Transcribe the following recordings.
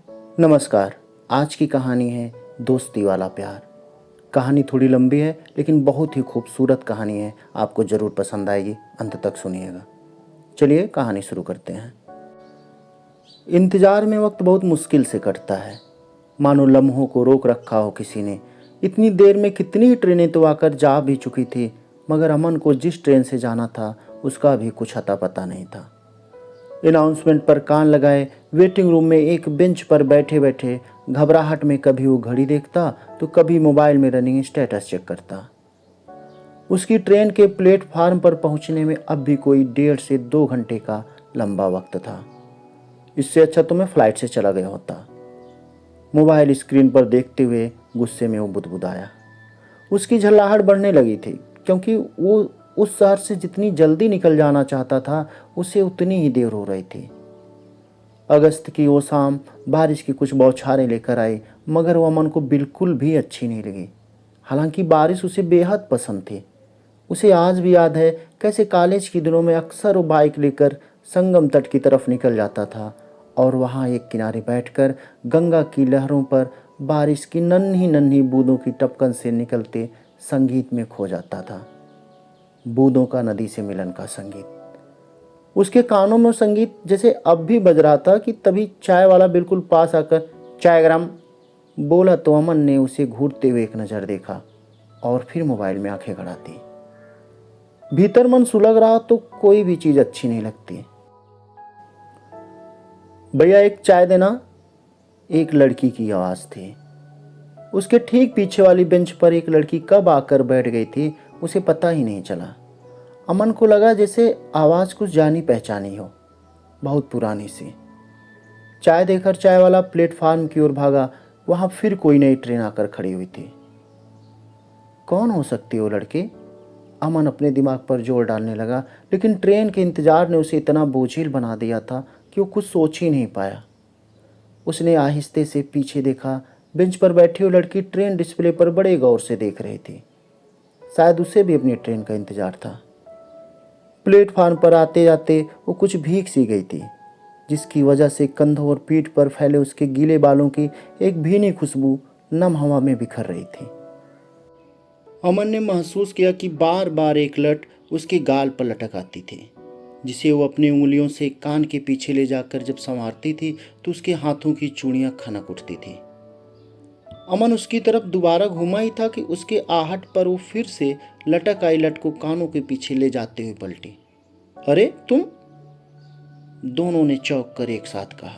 नमस्कार। आज की कहानी है दोस्ती वाला प्यार। कहानी थोड़ी लंबी है लेकिन बहुत ही खूबसूरत कहानी है। आपको ज़रूर पसंद आएगी, अंत तक सुनिएगा। चलिए कहानी शुरू करते हैं। इंतज़ार में वक्त बहुत मुश्किल से कटता है, मानो लम्हों को रोक रखा हो किसी ने। इतनी देर में कितनी ही ट्रेनें तो आकर जा भी चुकी थी, मगर अमन को जिस ट्रेन से जाना था उसका भी कुछ अता पता नहीं था। अनाउंसमेंट पर कान लगाए वेटिंग रूम में एक बेंच पर बैठे बैठे घबराहट में कभी वो घड़ी देखता तो कभी मोबाइल में रनिंग स्टेटस चेक करता। उसकी ट्रेन के प्लेटफार्म पर पहुंचने में अब भी कोई 1.5 से 2 घंटे का लंबा वक्त था। इससे अच्छा तो मैं फ्लाइट से चला गया होता। मोबाइल स्क्रीन पर देखते हुए गुस्से में वो बुदबुदाया। उसकी झल्लाहट बढ़ने लगी थी, क्योंकि वो उस शहर से जितनी जल्दी निकल जाना चाहता था उसे उतनी ही देर हो रही थी। अगस्त की वो शाम बारिश की कुछ बौछारें लेकर आई, मगर वो अमन को बिल्कुल भी अच्छी नहीं लगी। हालांकि बारिश उसे बेहद पसंद थी। उसे आज भी याद है कैसे कॉलेज के दिनों में अक्सर वो बाइक लेकर संगम तट की तरफ निकल जाता था और वहाँ एक किनारे बैठकर गंगा की लहरों पर बारिश की नन्ही नन्ही बूंदों की टपकन से निकलते संगीत में खो जाता था। बूंदों का नदी से मिलन का संगीत। उसके कानों में संगीत जैसे अब भी बज रहा था कि तभी चाय वाला बिल्कुल पास आकर चाय गरम बोला तो अमन ने उसे घूरते हुए एक नज़र देखा और फिर मोबाइल में आंखें गड़ा दी। भीतर मन सुलग रहा तो कोई भी चीज अच्छी नहीं लगती। भैया एक चाय देना, एक लड़की की आवाज थी। उसके ठीक पीछे वाली बेंच पर एक लड़की कब आकर बैठ गई थी उसे पता ही नहीं चला। अमन को लगा जैसे आवाज कुछ जानी पहचानी हो, बहुत पुरानी सी। चाय देकर चाय वाला प्लेटफार्म की ओर भागा। वहां फिर कोई नई ट्रेन आकर खड़ी हुई थी। कौन हो सकती है वो लड़की? अमन अपने दिमाग पर जोर डालने लगा, लेकिन ट्रेन के इंतजार ने उसे इतना बोझिल बना दिया था कि वो कुछ सोच ही नहीं पाया। उसने आहिस्ते से पीछे देखा। बेंच पर बैठी वो लड़की ट्रेन डिस्प्ले पर बड़े गौर से देख रही थी। शायद उसे भी अपनी ट्रेन का इंतजार था। प्लेटफार्म पर आते जाते वो कुछ भीग सी गई थी, जिसकी वजह से कंधों और पीठ पर फैले उसके गीले बालों की एक भीनी खुशबू नम हवा में बिखर रही थी। अमन ने महसूस किया कि बार बार एक लट उसके गाल पर लटक आती थी, जिसे वो अपनी उंगलियों से कान के पीछे ले जाकर जब संवारती थी तो उसके हाथों की चूड़ियां खनक उठती थी। अमन उसकी तरफ दोबारा घूमा ही था कि उसके आहट पर वो फिर से लटक आई लट को कानों के पीछे ले जाते हुए पलटी। अरे तुम! दोनों ने चौंक कर एक साथ कहा।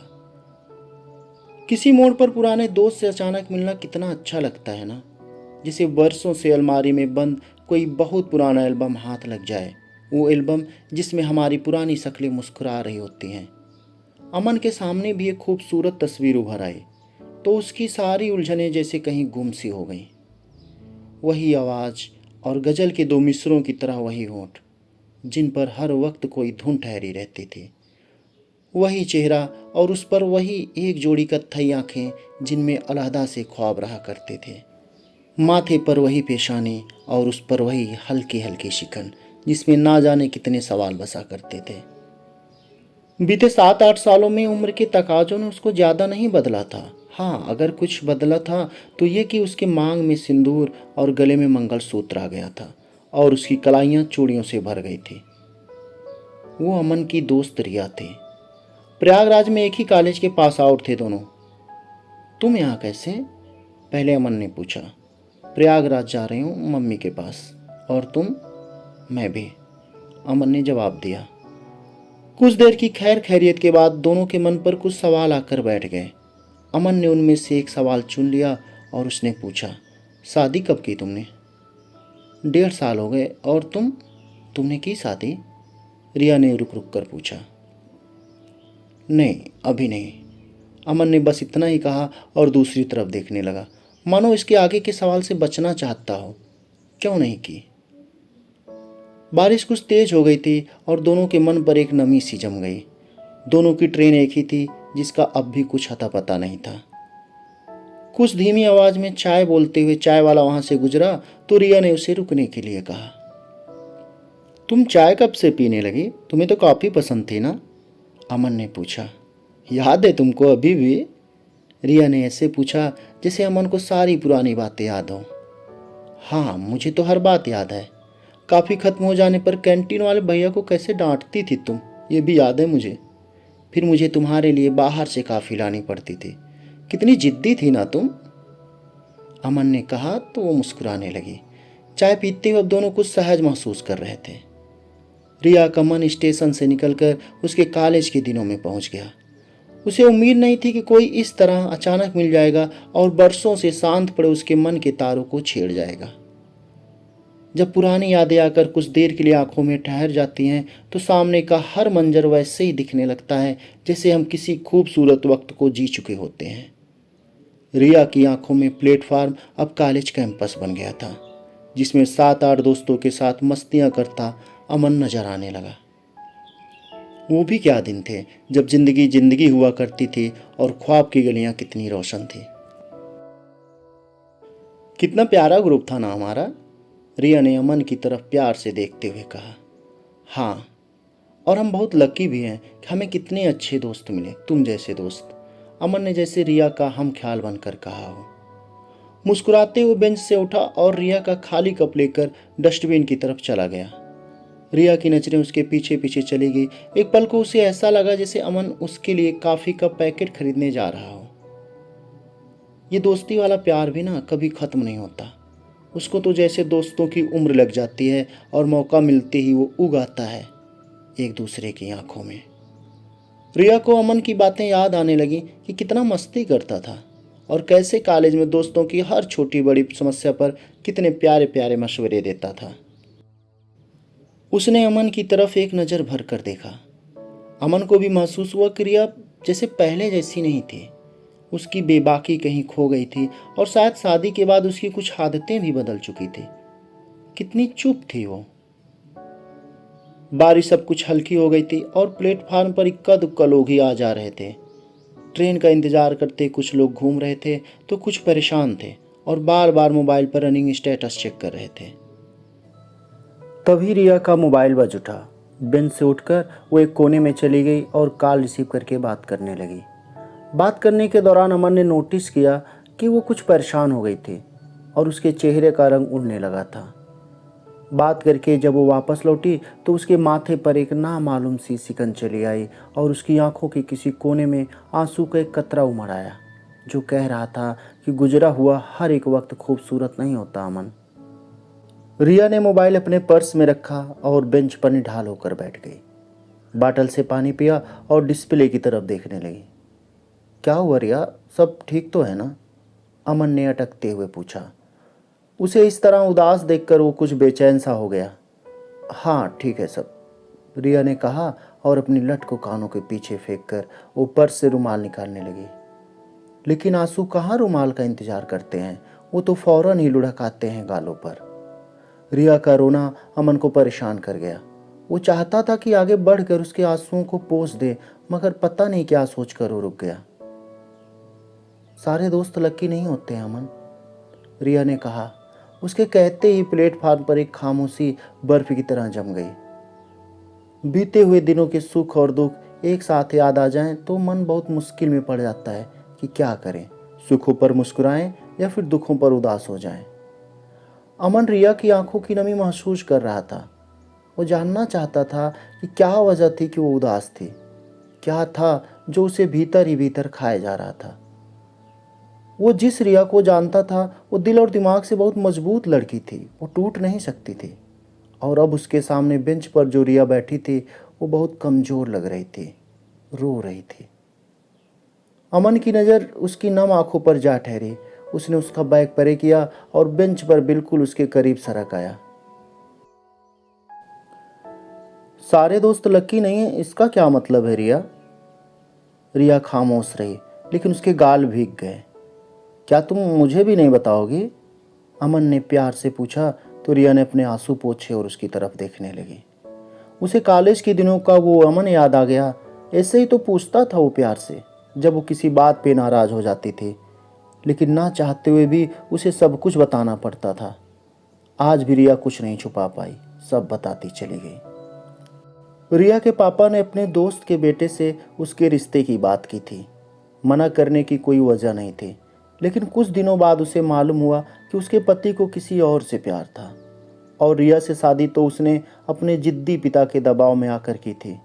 किसी मोड़ पर पुराने दोस्त से अचानक मिलना कितना अच्छा लगता है ना, जिसे वर्षों से अलमारी में बंद कोई बहुत पुराना एल्बम हाथ लग जाए। वो एल्बम जिसमें हमारी पुरानी शक्लें मुस्कुरा रही होती हैं। अमन के सामने भी एक खूबसूरत तस्वीर उभर आई तो उसकी सारी उलझनें जैसे कहीं गुम सी हो गईं। वही आवाज़ और गजल के दो मिसरों की तरह वही होंठ, जिन पर हर वक्त कोई धुन ठहरी रहती थी। वही चेहरा और उस पर वही एक जोड़ी कत्थई आंखें, जिनमें अलहदा से ख्वाब रहा करते थे। माथे पर वही पेशानी और उस पर वही हल्की हल्की शिकन, जिसमें ना जाने कितने सवाल बसा करते थे। बीते 7-8 सालों में उम्र के तकाजों ने उसको ज़्यादा नहीं बदला था। हाँ, अगर कुछ बदला था तो ये कि उसके मांग में सिंदूर और गले में मंगलसूत्र आ गया था और उसकी कलाइयाँ चूड़ियों से भर गई थी। वो अमन की दोस्त रिया थी। प्रयागराज में एक ही कॉलेज के पास आउट थे दोनों। तुम यहाँ कैसे? पहले अमन ने पूछा। प्रयागराज जा रही हूँ मम्मी के पास। और तुम? मैं भी, अमन ने जवाब दिया। कुछ देर की खैर खैरियत के बाद दोनों के मन पर कुछ सवाल आकर बैठ गए। अमन ने उनमें से एक सवाल चुन लिया और उसने पूछा, शादी कब की तुमने? 1.5 साल हो गए। और तुमने की शादी? रिया ने रुक रुक कर पूछा। नहीं, अभी नहीं। अमन ने बस इतना ही कहा और दूसरी तरफ देखने लगा, मानो इसके आगे के सवाल से बचना चाहता हो। क्यों नहीं की? बारिश कुछ तेज हो गई थी और दोनों के मन पर एक नमी सी जम गई। दोनों की ट्रेन एक ही थी, जिसका अब भी कुछ अता पता नहीं था। कुछ धीमी आवाज में चाय बोलते हुए चाय वाला वहां से गुजरा तो रिया ने उसे रुकने के लिए कहा। तुम चाय कब से पीने लगी? तुम्हें तो कॉफी पसंद थी ना? अमन ने पूछा। याद है तुमको अभी भी? रिया ने ऐसे पूछा जैसे अमन को सारी पुरानी बातें याद हों। हाँ, मुझे तो हर बात याद है। काफ़ी खत्म हो जाने पर कैंटीन वाले भैया को कैसे डांटती थी तुम, ये भी याद है मुझे। फिर मुझे तुम्हारे लिए बाहर से काफ़ी लानी पड़ती थी। कितनी जिद्दी थी ना तुम। अमन ने कहा तो वो मुस्कुराने लगी। चाय पीते हुए अब दोनों कुछ सहज महसूस कर रहे थे। रिया का मन स्टेशन से निकलकर उसके कॉलेज के दिनों में पहुंच गया। उसे उम्मीद नहीं थी कि कोई इस तरह अचानक मिल जाएगा और बरसों से शांत पड़े उसके मन के तारों को छेड़ जाएगा। जब पुरानी यादें आकर कुछ देर के लिए आंखों में ठहर जाती हैं तो सामने का हर मंजर वैसे ही दिखने लगता है जैसे हम किसी खूबसूरत वक्त को जी चुके होते हैं। रिया की आंखों में प्लेटफार्म अब कॉलेज कैंपस बन गया था, जिसमें 7-8 दोस्तों के साथ मस्तियां करता अमन नजर आने लगा। वो भी क्या दिन थे जब जिंदगी जिंदगी हुआ करती थी और ख्वाब की गलियां कितनी रोशन थी। कितना प्यारा ग्रुप था ना हमारा, रिया ने अमन की तरफ प्यार से देखते हुए कहा। हाँ, और हम बहुत लकी भी हैं कि हमें कितने अच्छे दोस्त मिले, तुम जैसे दोस्त, अमन ने जैसे रिया का हम ख्याल बनकर कहा हो। मुस्कुराते हुए बेंच से उठा और रिया का खाली कप लेकर डस्टबिन की तरफ चला गया। रिया की नजरें उसके पीछे पीछे चली गई। एक पल को उसे ऐसा लगा जैसे अमन उसके लिए कॉफी का पैकेट खरीदने जा रहा हो। ये दोस्ती वाला प्यार भी ना कभी खत्म नहीं होता। उसको तो जैसे दोस्तों की उम्र लग जाती है और मौका मिलते ही वो उग आता है एक दूसरे की आंखों में। रिया को अमन की बातें याद आने लगी कि कितना मस्ती करता था और कैसे कॉलेज में दोस्तों की हर छोटी बड़ी समस्या पर कितने प्यारे प्यारे मशवरे देता था। उसने अमन की तरफ एक नज़र भर कर देखा। अमन को भी महसूस हुआ कि रिया जैसे पहले जैसी नहीं थी। उसकी बेबाकी कहीं खो गई थी और शायद शादी के बाद उसकी कुछ आदतें भी बदल चुकी थी। कितनी चुप थी वो। बारिश सब कुछ हल्की हो गई थी और प्लेटफार्म पर इक्का दुक्का लोग ही आ जा रहे थे। ट्रेन का इंतजार करते कुछ लोग घूम रहे थे तो कुछ परेशान थे और बार बार मोबाइल पर रनिंग स्टेटस चेक कर रहे थे। तभी रिया का मोबाइल बज उठा। बेंच से उठकर वो एक कोने में चली गई और कॉल रिसीव करके बात करने लगी। बात करने के दौरान अमन ने नोटिस किया कि वो कुछ परेशान हो गई थी और उसके चेहरे का रंग उड़ने लगा था। बात करके जब वो वापस लौटी तो उसके माथे पर एक नामालूम सी सिकन चली आई और उसकी आंखों के किसी कोने में आंसू का एक कतरा उमड़ आया, जो कह रहा था कि गुजरा हुआ हर एक वक्त खूबसूरत नहीं होता अमन। रिया ने मोबाइल अपने पर्स में रखा और बेंच पर निढाल होकर बैठ गई। बाटल से पानी पिया और डिस्प्ले की तरफ देखने लगी। क्या हुआ रिया, सब ठीक तो है ना? अमन ने अटकते हुए पूछा। उसे इस तरह उदास देखकर वो कुछ बेचैन सा हो गया। हाँ ठीक है सब, रिया ने कहा और अपनी लट को कानों के पीछे फेंक कर वो पर्स से रुमाल निकालने लगी। लेकिन आंसू कहाँ रुमाल का इंतजार करते हैं, वो तो फौरन ही लुढ़क आते हैं गालों पर। रिया का रोना अमन को परेशान कर गया। वो चाहता था कि आगे बढ़कर उसके आंसुओं को पोंछ दे, मगर पता नहीं क्या सोचकर वो रुक गया। सारे दोस्त लकी नहीं होते हैं अमन, रिया ने कहा। उसके कहते ही प्लेटफार्म पर एक खामोशी बर्फ की तरह जम गई। बीते हुए दिनों के सुख और दुख एक साथ याद आ जाएं तो मन बहुत मुश्किल में पड़ जाता है कि क्या करें, सुखों पर मुस्कुराएं या फिर दुखों पर उदास हो जाएं। अमन रिया की आंखों की नमी महसूस कर रहा था। वो जानना चाहता था कि क्या वजह थी कि वो उदास थी, क्या था जो उसे भीतर ही भीतर खाए जा रहा था। वो जिस रिया को जानता था वो दिल और दिमाग से बहुत मजबूत लड़की थी, वो टूट नहीं सकती थी। और अब उसके सामने बेंच पर जो रिया बैठी थी वो बहुत कमज़ोर लग रही थी, रो रही थी। अमन की नज़र उसकी नम आंखों पर जा ठहरी। उसने उसका बैग परे किया और बेंच पर बिल्कुल उसके करीब सरक आया। सारे दोस्त लकी नहीं है, इसका क्या मतलब है रिया? रिया खामोश रही, लेकिन उसके गाल भीग गए। क्या तुम मुझे भी नहीं बताओगी? अमन ने प्यार से पूछा तो रिया ने अपने आंसू पोंछे और उसकी तरफ देखने लगी। उसे कॉलेज के दिनों का वो अमन याद आ गया। ऐसे ही तो पूछता था वो प्यार से, जब वो किसी बात पे नाराज हो जाती थी, लेकिन ना चाहते हुए भी उसे सब कुछ बताना पड़ता था। आज भी रिया कुछ नहीं छुपा पाई, सब बताती चली गई। रिया के पापा ने अपने दोस्त के बेटे से उसके रिश्ते की बात की थी। मना करने की कोई वजह नहीं थी, लेकिन कुछ दिनों बाद उसे मालूम हुआ कि उसके पति को किसी और से प्यार था। और रिया से शादी तो उसने अपने जिद्दी पिता के दबाव में आकर की थी।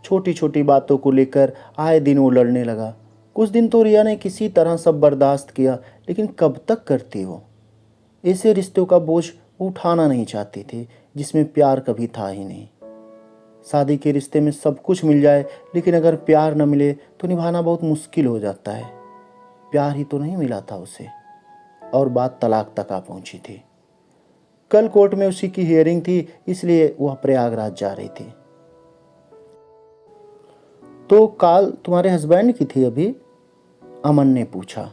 छोटी छोटी बातों को लेकर आए दिन वो लड़ने लगा। कुछ दिन तो रिया ने किसी तरह सब बर्दाश्त किया, लेकिन कब तक करती वो। ऐसे रिश्तों का बोझ वो उठाना नहीं चाहती थी जिसमें प्यार कभी था ही नहीं। शादी के रिश्ते में सब कुछ मिल जाए, लेकिन अगर प्यार न मिले तो निभाना बहुत मुश्किल हो जाता है। प्यार ही तो नहीं मिला था उसे, और बात तलाक तक आ पहुंची थी। कल कोर्ट में उसी की हियरिंग थी, इसलिए वह प्रयागराज जा रही थी। तो कॉल तुम्हारे हस्बैंड की थी अभी? अमन ने पूछा।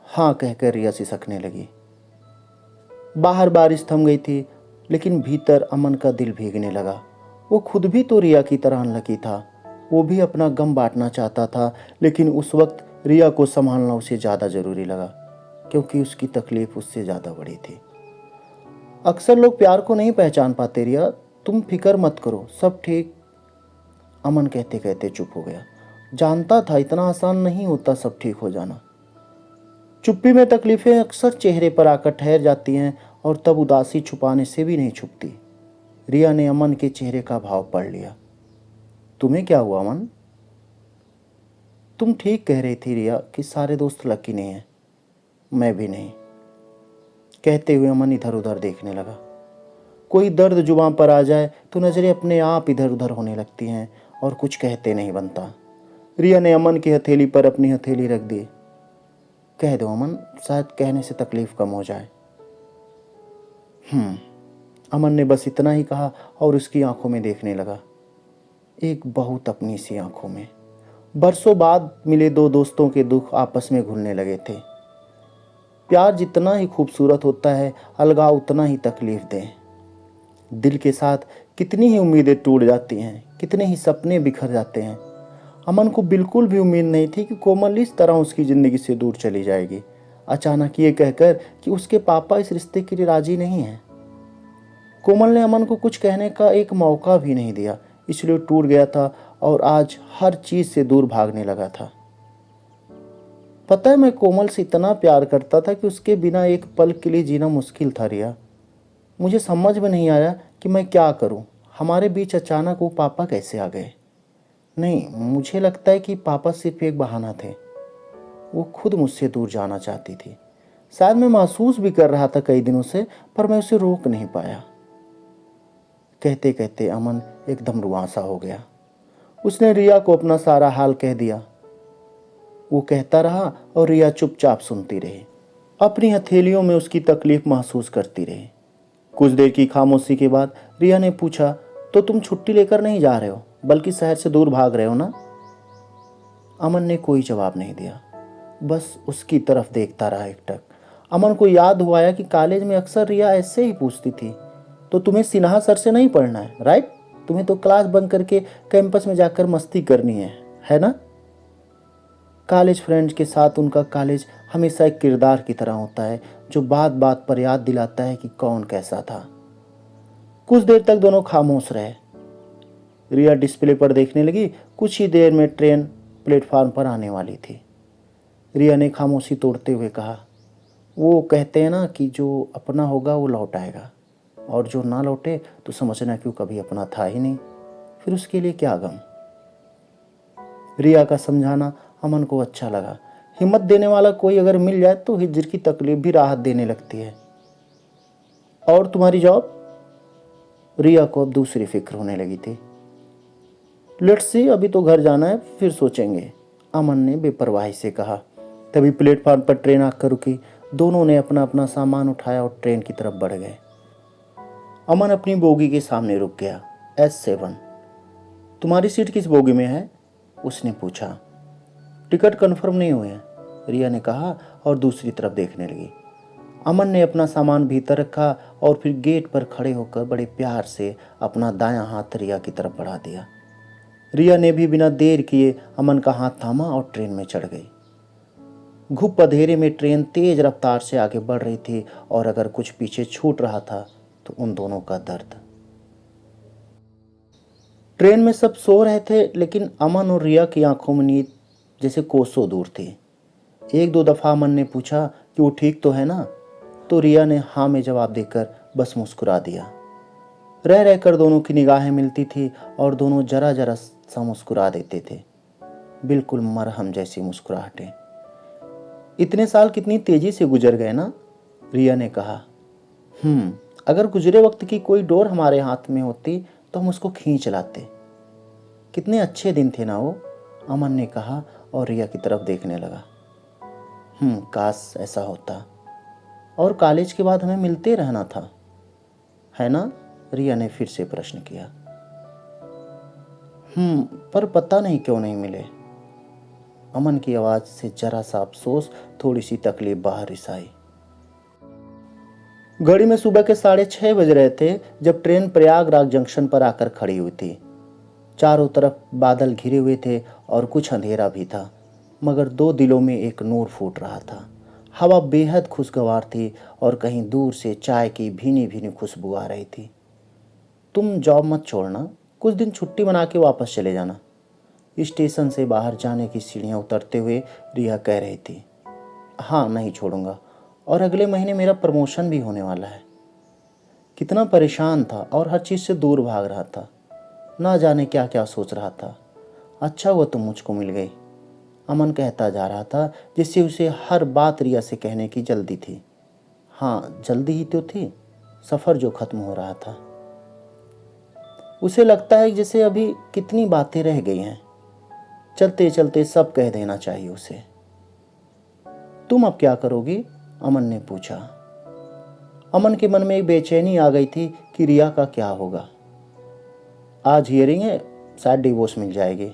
हाँ कहकर रिया सिसकने लगी। बाहर बारिश थम गई थी, लेकिन भीतर अमन का दिल भीगने लगा। वो खुद भी तो रिया की तरह अनलकी था। वो भी अपना गम बांटना चाहता था, लेकिन उस वक्त रिया को संभालना उसे ज़्यादा ज़रूरी लगा, क्योंकि उसकी तकलीफ उससे ज़्यादा बड़ी थी। अक्सर लोग प्यार को नहीं पहचान पाते रिया, तुम फिक्र मत करो, सब ठीक। अमन कहते कहते चुप हो गया। जानता था इतना आसान नहीं होता सब ठीक हो जाना। चुप्पी में तकलीफें अक्सर चेहरे पर आकर ठहर जाती हैं, और तब उदासी छुपाने से भी नहीं छुपती। रिया ने अमन के चेहरे का भाव पढ़ लिया। तुम्हें क्या हुआ अमन? तुम ठीक कह रही थी रिया कि सारे दोस्त लकी नहीं हैं। मैं भी नहीं। कहते हुए अमन इधर उधर देखने लगा। कोई दर्द जुबान पर आ जाए तो नजरें अपने आप इधर उधर होने लगती हैं, और कुछ कहते नहीं बनता। रिया ने अमन की हथेली पर अपनी हथेली रख दी। कह दो अमन, शायद कहने से तकलीफ कम हो जाए। अमन ने बस इतना ही कहा और उसकी आंखों में देखने लगा, एक बहुत अपनी सी आंखों में। बरसों बाद मिले दो दोस्तों के दुख आपस में घुलने लगे थे। प्यार जितना ही खूबसूरत होता है, अलगाव उतना ही तकलीफ दे। दिल के साथ कितनी ही उम्मीदें टूट जाती हैं, कितने ही सपने बिखर जाते हैं। अमन को बिल्कुल भी उम्मीद नहीं थी कि कोमल इस तरह उसकी ज़िंदगी से दूर चली जाएगी, अचानक ये कहकर कि उसके पापा इस रिश्ते के लिए राजी नहीं हैं। कोमल ने अमन को कुछ कहने का एक मौका भी नहीं दिया, इसलिए टूट गया था और आज हर चीज़ से दूर भागने लगा था। पता है, मैं कोमल से इतना प्यार करता था कि उसके बिना एक पल के लिए जीना मुश्किल था रिया। मुझे समझ में नहीं आया कि मैं क्या करूं। हमारे बीच अचानक वो पापा कैसे आ गए? नहीं, मुझे लगता है कि पापा सिर्फ एक बहाना थे। वो खुद मुझसे दूर जाना चाहती थी। शायद मैं महसूस भी कर रहा था कई दिनों से, पर मैं उसे रोक नहीं पाया। कहते कहते अमन एकदम रुआंसा हो गया। उसने रिया को अपना सारा हाल कह दिया। वो कहता रहा और रिया चुपचाप सुनती रही, अपनी हथेलियों में उसकी तकलीफ महसूस करती रही। कुछ देर की खामोशी के बाद रिया ने पूछा, तो तुम छुट्टी लेकर नहीं जा रहे हो, बल्कि शहर से दूर भाग रहे हो ना? अमन ने कोई जवाब नहीं दिया, बस उसकी तरफ देखता रहा एकटक। अमन को याद हुआ कि कॉलेज में अक्सर रिया ऐसे ही पूछती थी, तो तुम्हें सिन्हा सर से नहीं पढ़ना है, राइट? तुम्हें तो क्लास बंक करके कैंपस में जाकर मस्ती करनी है ना? कॉलेज फ्रेंड्स के साथ उनका कॉलेज हमेशा एक किरदार की तरह होता है, जो बात बात पर याद दिलाता है कि कौन कैसा था। कुछ देर तक दोनों खामोश रहे। रिया डिस्प्ले पर देखने लगी। कुछ ही देर में ट्रेन प्लेटफार्म पर आने वाली थी। रिया ने खामोशी तोड़ते हुए कहा, वो कहते हैं ना कि जो अपना होगा वो लौट आएगा, और जो ना लौटे तो समझना क्यों कभी अपना था ही नहीं, फिर उसके लिए क्या गम। रिया का समझाना अमन को अच्छा लगा। हिम्मत देने वाला कोई अगर मिल जाए तो हिज्र की तकलीफ भी राहत देने लगती है। और तुम्हारी जॉब? रिया को अब दूसरी फिक्र होने लगी थी। लेट्स सी, अभी तो घर जाना है, फिर सोचेंगे, अमन ने बेपरवाही से कहा। तभी प्लेटफार्म पर ट्रेन आकर रुकी। दोनों ने अपना अपना सामान उठाया और ट्रेन की तरफ बढ़ गए। अमन अपनी बोगी के सामने रुक गया। S7। तुम्हारी सीट किस बोगी में है? उसने पूछा। टिकट कंफर्म नहीं हुए हैं, रिया ने कहा और दूसरी तरफ देखने लगी। अमन ने अपना सामान भीतर रखा और फिर गेट पर खड़े होकर बड़े प्यार से अपना दायां हाथ रिया की तरफ बढ़ा दिया। रिया ने भी बिना देर किए अमन का हाथ थामा और ट्रेन में चढ़ गई। घुप अंधेरे में ट्रेन तेज रफ्तार से आगे बढ़ रही थी, और अगर कुछ पीछे छूट रहा था तो उन दोनों का दर्द। ट्रेन में सब सो रहे थे, लेकिन अमन और रिया की आंखों में नींद जैसे कोसों दूर थी। एक दो दफ़ा अमन ने पूछा कि वो ठीक तो है ना, तो रिया ने हाँ में जवाब देकर बस मुस्कुरा दिया। रह रहकर दोनों की निगाहें मिलती थी और दोनों जरा जरा सा मुस्कुरा देते थे, बिल्कुल मरहम जैसी मुस्कुराहटें। इतने साल कितनी तेजी से गुजर गए ना, रिया ने कहा। अगर गुजरे वक्त की कोई डोर हमारे हाथ में होती तो हम उसको खींच लाते। कितने अच्छे दिन थे ना वो, अमन ने कहा और रिया की तरफ देखने लगा। काश ऐसा होता, और कॉलेज के बाद हमें मिलते रहना था, है ना, रिया ने फिर से प्रश्न किया। पर पता नहीं क्यों नहीं मिले। अमन की आवाज से जरा सा अफसोस, थोड़ी सी तकलीफ बाहर रिसाई। घड़ी में सुबह के 6:30 बज रहे थे जब ट्रेन प्रयागराज जंक्शन पर आकर खड़ी हुई थी। चारों तरफ बादल घिरे हुए थे और कुछ अंधेरा भी था, मगर दो दिलों में एक नूर फूट रहा था। हवा बेहद खुशगवार थी और कहीं दूर से चाय की भीनी भीनी खुशबू आ रही थी। तुम जॉब मत छोड़ना, कुछ दिन छुट्टी बना के वापस चले जाना, स्टेशन से बाहर जाने की सीढ़ियाँ उतरते हुए रिया कह रही थी। हाँ, नहीं छोड़ूंगा, और अगले महीने मेरा प्रमोशन भी होने वाला है। कितना परेशान था और हर चीज़ से दूर भाग रहा था, ना जाने क्या क्या सोच रहा था। अच्छा हुआ तुम मुझको मिल गई, अमन कहता जा रहा था, जिससे उसे हर बात रिया से कहने की जल्दी थी। हाँ, जल्दी ही तो थी, सफ़र जो ख़त्म हो रहा था। उसे लगता है जैसे अभी कितनी बातें रह गई हैं, चलते चलते सब कह देना चाहिए उसे। तुम अब क्या करोगी, अमन ने पूछा। अमन के मन में एक बेचैनी आ गई थी कि रिया का क्या होगा। आज हियरिंग है, शायद डिवोर्स मिल जाएगी,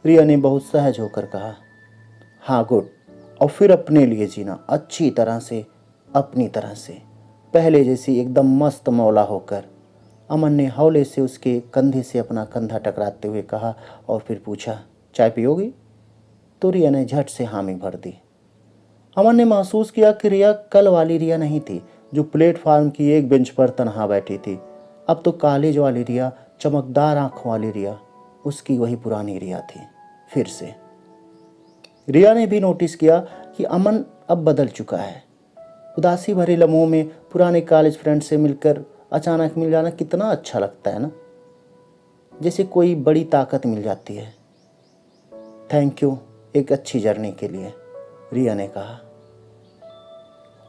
रिया ने बहुत सहज होकर कहा। हाँ, गुड, और फिर अपने लिए जीना अच्छी तरह से, अपनी तरह से, पहले जैसी एकदम मस्त मौला होकर, अमन ने हौले से उसके कंधे से अपना कंधा टकराते हुए कहा और फिर पूछा, चाय पियोगी? तो रिया ने झट से हामी भर दी। अमन ने महसूस किया कि रिया कल वाली रिया नहीं थी जो प्लेटफार्म की एक बेंच पर तनहा बैठी थी। अब तो कॉलेज वाली रिया, चमकदार आंखों वाली रिया, उसकी वही पुरानी रिया थी फिर से। रिया ने भी नोटिस किया कि अमन अब बदल चुका है। उदासी भरे लम्हों में पुराने कॉलेज फ्रेंड से मिलकर अचानक मिल जाना कितना अच्छा लगता है ना, जैसे कोई बड़ी ताकत मिल जाती है। थैंक यू एक अच्छी जर्नी के लिए, रिया ने कहा।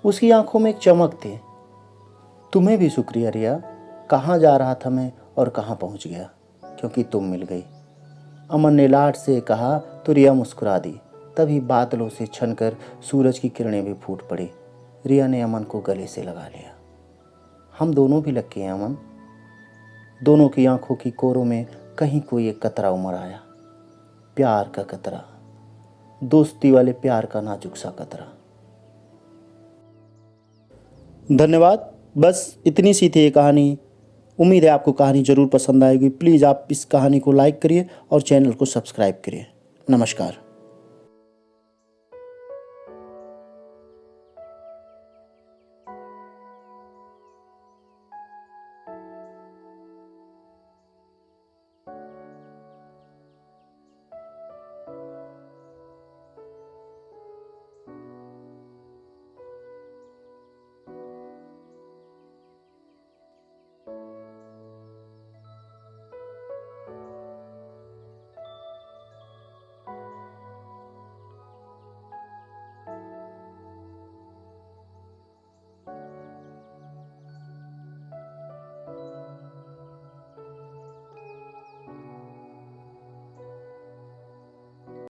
उसकी आंखों में एक चमक थी। तुम्हें भी शुक्रिया रिया, कहाँ जा रहा था मैं और कहाँ पहुँच गया, क्योंकि तुम मिल गई, अमन ने लाड से कहा तो रिया मुस्कुरा दी। तभी बादलों से छनकर सूरज की किरणें भी फूट पड़ी। रिया ने अमन को गले से लगा लिया। हम दोनों भी लकी हैं अमन। दोनों की आंखों की कोरों में कहीं कोई एक कतरा उमड़ आया, प्यार का कतरा, दोस्ती वाले प्यार का नाजुक सा कतरा। धन्यवाद, बस इतनी सी थी ये कहानी। उम्मीद है आपको कहानी ज़रूर पसंद आएगी। प्लीज़ आप इस कहानी को लाइक करिए और चैनल को सब्सक्राइब करिए। नमस्कार।